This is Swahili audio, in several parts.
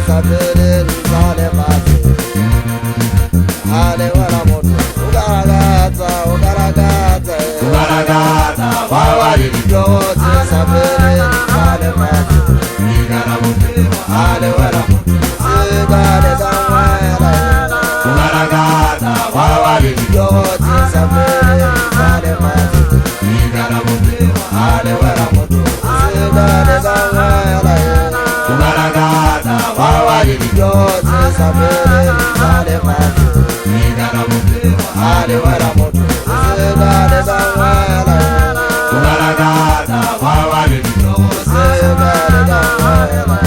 sabere sale mate ale wala moto ugaragaza wawali yote sabere sale mate ale wala moto sigale zamwela ugaragaza wawali yote sabere sale mate ale wala moto sigale zamwela ugaragaza wawali yote sabere sale mate ale wala moto sigale zamwela ugaragaza wawali yote sigale zamwela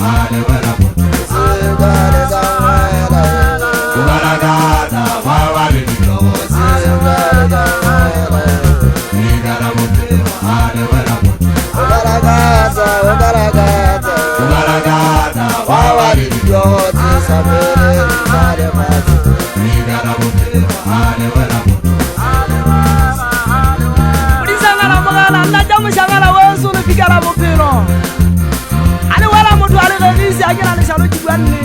ale wala moto sigale zamwela ugaragaza wawali yote sigale zamwela ale wala moto ugaragaza wawali yote sabere sale mate ale wala moto ulisangala mwana na jamu shangala wesu nifika mupiro ale wala moto ale gezi akina ni shalo kibwanne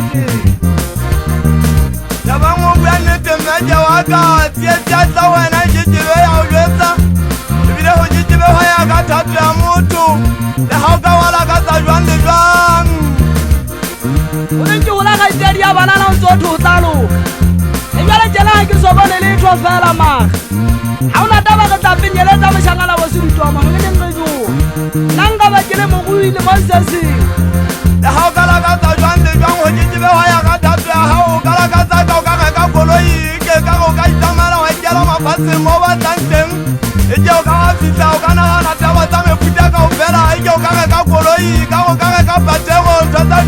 yabango bwanne temeja waka tietia sawa na jijiwe ya ulweza bile hujijiwe haya gatatu ya mutu le hauka wala katajwande jwang ulinki wala kaiteri ya banana nzotu utalu ingale jela kisobone litwa fela ma hauna daba katapinyele dama shangala wasuri twa ma ngene ngeju nanga bakile mukuile monsesi le hauka la katajwande jwang hujijiwe haya gatatu ya hauka la katajwanga koloi ke ka itamala wa jela mapase mo batanteng ejo ka fita kana na tawa tame futa ka ofela ejo ka koloi ka batego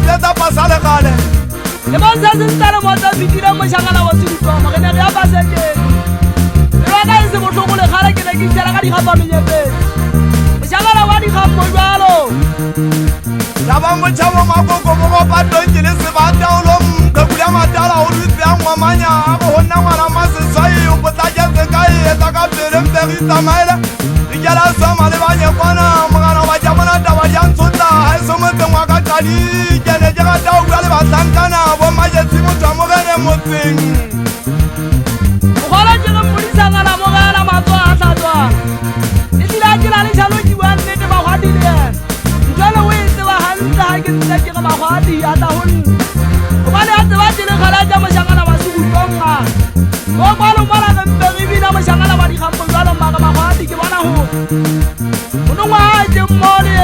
tata pasale kale le monsesi ntale mota bitile mo shangala wasuri twa ma ngene ya paseke rona ise mo tlogole khale ke ne ke tsela ka di gapa menyepe mo shangala wa di gammo jwalo yaba mo chamo makoko mo patongile se bata ulom kula matala urutya mwamanya abo honna mwana masesai ubutaje zekai etaka peremperi tamaila igala sama le banye kwana mwana wajamana tawali antsota haisomete mwaka kali jene jega tawu ale basankana bo maje simu tamogene motsing ukhola jega mulisa ngala mogala matwa atlatwa itila jela le jalo jiwanne te ba khwadile njalo wetse wa hanta ha ke tsela ke ba khwadi ata hon ubale atse ba jele khala ja moshangala ba sukutonga go kwalo mara ga mpegi na moshangala ba di gampo jalo maka ba khwadi ke bona ho monongwa je mmole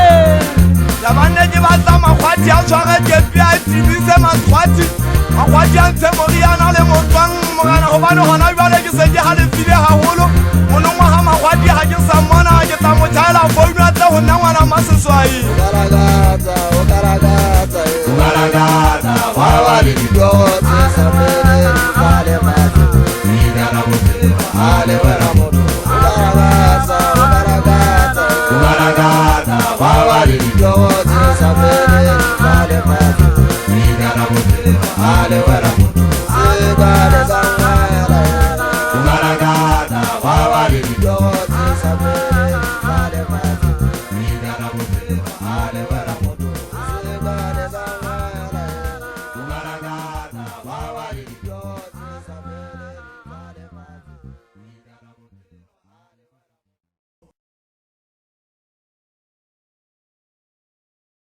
yabanne ke ba tsa makhwadi a tshwara ke pia tibise makhwadi makhwadi a ntse moriana le motwang mogana go bana gona jwale ke se ke hale file haholo monongwa ha makhwadi ha ke sa mona ke tsa mothala founu a tsa honna ngwana maseswai ugaragaza